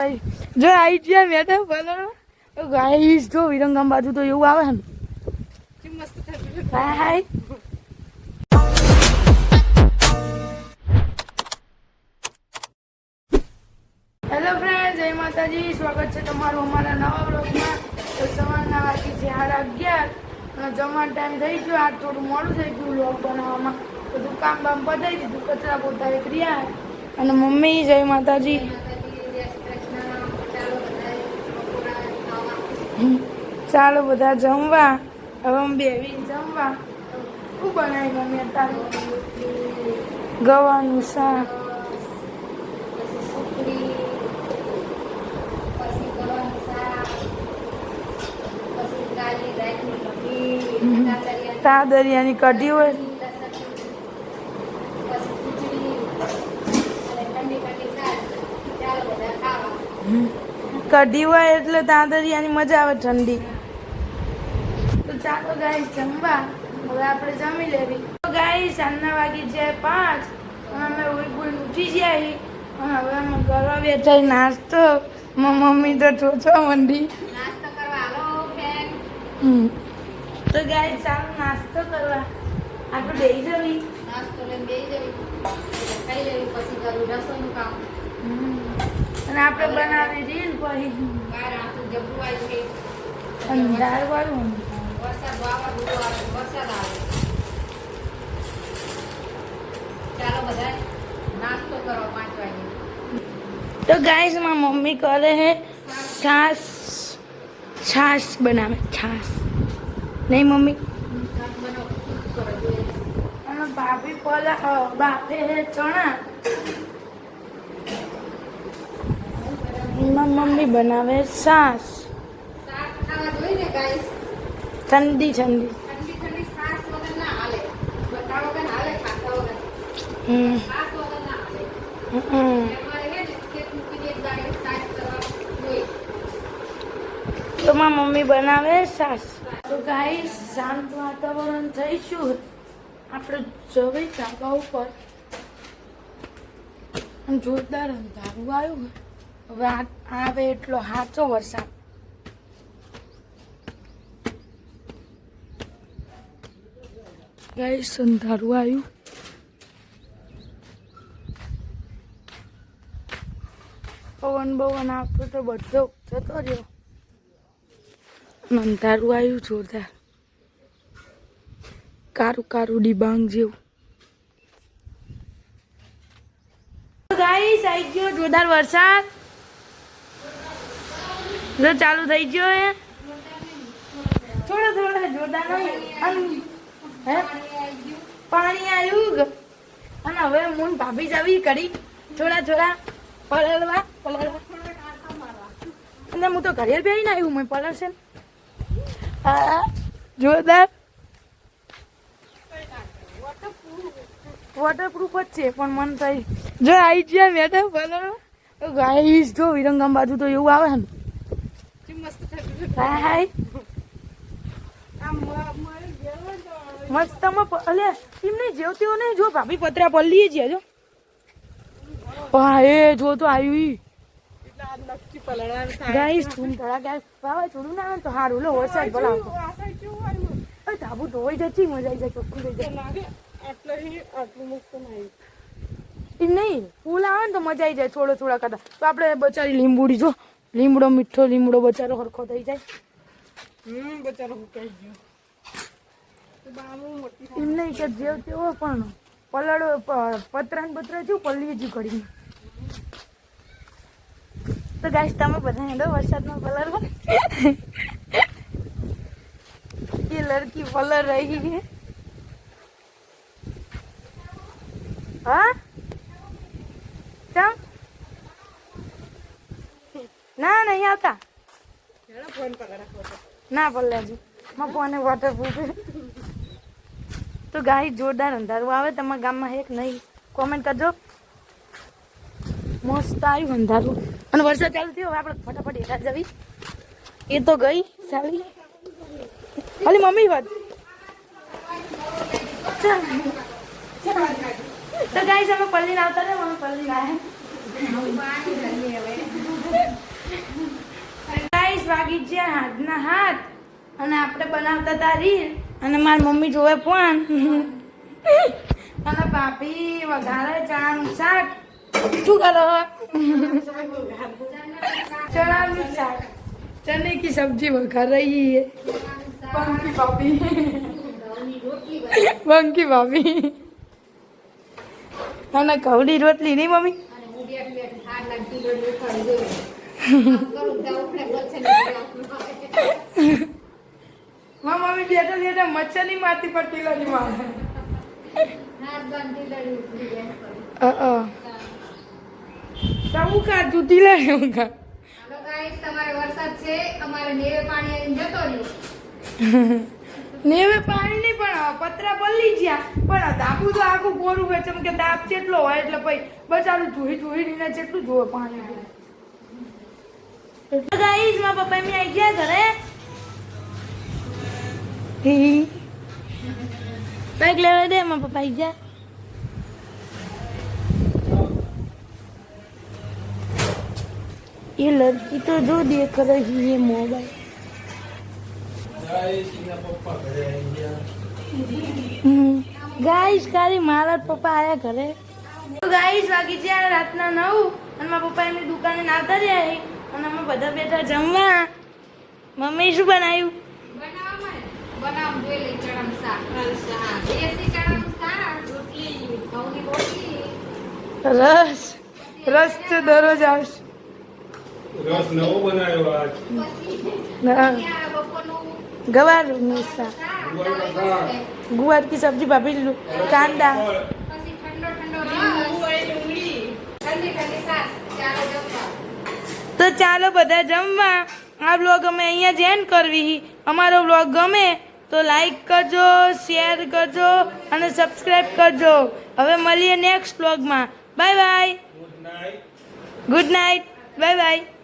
જો આઈ ગયા બેઠા બોલો ગાઈસ જો વિરંગામ બાજુ તો એવું આવે ને મસ્ત હાય હાય હેલો ફ્રેન્ડ જય માતાજી સ્વાગત છે તમારું અમારા નવા બ્લોગમાં તો સવારના વાગી છે 11:30 અને જમવાનો ટાઈમ થઈ ગયો આજ થોડું મોડું થઈ ગયું બ્લોગ બનાવવામાં બધું કામ બામ પતાવી દીધું કચરા પોતા એક રહ્યા અને મમ્મી જય માતાજી ચાલો બધા જમવા હવે અમે બેવી જમવા શું બનાવી મમ્મી અત્યારે ગવાનું શાક તાદરિયાની કઢી હોય કઢી હોય એટલે તાદરિયાની મજા આવે ઠંડી તો ચાલો ગાઈસ જમવા હવે આપણે જમી લેવી તો ગાઈસ સાંજના વાગી જાય 5 અમે ઉઠી જાય હવે અમે કરવા બેઠા નાસ્તો મમ્મી તો ઠોચવા મંડી નાસ્તો કરવા હાલો ફ્રેન્ડ તો ગાઈસ ચાલો નાસ્તો કરવા આપણે બેસી જવી નાસ્તો લઈને બેસી જવી ખાઈ લેવી પછી કરું રસોઈનું કામ અને આપણે બનાવી રીલ પછી બહાર આખું જબરું આવ્યું છે અંધાર વાળું વરસાદ વરસાદ આવે ચાલો બધા નાસ્તો કરો 5 વાગે તો ગાઈસ મારી મમ્મી કરે હે છાશ બનાવે છાશ નહીં મમ્મી અને ભાભી પોલા બાફે હે ચણા મમ્મી બનાવે છાશ ઠંડી ઠંડી તો મારી મમ્મી બનાવે છાશ તો ગાઈસ શાંત વાતાવરણ થઈશું આપણે જવી ધાબા ઉપર જોરદાર અંધારું આવ્યું હવે આવે એટલો સાચો વરસાદ ગાઈસ અંધારું આવ્યું પવન બવન આવતો તો બધો જતો રહ્યો અંધારું આવ્યું જોરદાર કારું કારું ડિબાંગ જેવું ગાઈસ આવી ગયો જોરદાર વરસાદ જો ચાલુ થઈ ગયો હે થોડા થોડા જોરદાર નહીં હે પાણી આવ્યું અને હવે હું ભાભી જાવી કરી થોડા થોડા પલળવા અને હું તો ઘડિયાળ પહેરીને આવ્યું મેં પલળશે હા જોરદાર વોટરપ્રૂફ જ છે પણ મન થઈ જો આવી ગયા મેડમ પલળવા ગાઈસ જો વિરંગામ બાજુ તો એવું આવે ને હાય મસ્ત અલે એમને જેવ તેવો નહીં જો ભાભી પતરા પલ્લી જ જો એ જો તો આવી ગાઈસ તું થોડા ગાય વાવા છોડું ના તો હારું લો વરસાદ ભલાવતો ધાબુ ધોઈ જતી મજા આવી જાય ચોખ્ખું થઈ જાય એમ નહીં ફૂલ આવે ને તો મજા આવી જાય થોડો થોડા કરતા તો આપણે બચારી લીંબુડી જો લીમડો મીઠો લીમડો બચારો હરખો થઈ જાય બચારો હુકાઈ ગયો એમ નહીં કે જેવ તેવો પણ પલળો પતરા ને બતરા જેવું પલ્લી જ કરી તો ગાઈસ તમે બધા હેડો વરસાદમાં પલળવા એ લડકી પલર રહી है हाँ क्या ના નહીં આવતા ના પલ્લાજી માં ફોને વોટરપ્રૂફ તો ગાઈસ જોરદાર અંધારું આવે તમારા ગામમાં હે કે નહીં કોમેન્ટ કરજો મસ્ત આવ્યું અંધારું અને વરસાદ ચાલુ થયો હવે આપણે ફટાફટ હેઠા જવી એ તો ગઈ ચાલી ખાલી મમ્મી વાત તો ગાઈસ અમે પલ્લી આવતા રહે અમે પલ્લી આવ્યા વાગી ગયા હાથના હાથ અને આપણે બનાવતા હતા રીલ અને મારી મમ્મી જોવે ફોન અને ભાભી વઘારે ચણાનું શાક શું કરો ચણાનું શાક चने की सब्जी वघार रही है पंकी भाभी पंकी भाभी અને કવડી રોટલી નહીં મમ્મી મમ્મી બેઠા બેઠા મચ્છરની મારતી પડતી લડી મારે કાઢું ટીલા હું કા તમારે વરસાદ છે અમારે નેવે પાણી આવીને જતો રહ્યો નેવે પાણી નહીં પણ પતરા પલ્લી ગયા પણ ધાબુ તો આખું કોરું હોય છે કે દાબ જેટલો હોય એટલે પછી બચારું જોઈને જેટલું જોવે પાણી ગાઈસ મારા પપ્પા મેં આવી ગયા ઘરે બેગ લેવા દે મારા પપ્પા આવી ગયા ये लड़की तो जो देख रही है मोबाइल गाइस खाली मारा पप्पा आया घरे तो गाइस वागी છે રાતના 9 અને મારા પપ્પા એમની દુકાને આવતા રહ્યા અને અમે બધા બેઠા જમવા મમ્મી શું બનાવ્યું બનાવ જોઈ લે ચણાનું શાક દેશી ચણાનું શાક રોટલી ઘઉંની રોટલી રસ તો દરરોજ આવશે રસ નવો બનાવ્યો આજ गवार गुआर की सब्जी भाभी कांदा तो ચાલો બધા જમવા આ બ્લોગ અમે અહીંયા જ એન્ડ કરવી અમારો બ્લોગ ગમે તો લાઈક કરજો શેર કરજો અને સબસ્ક્રાઇબ કરજો હવે મળીએ નેક્સ્ટ બ્લોગમાં bye bye good night bye bye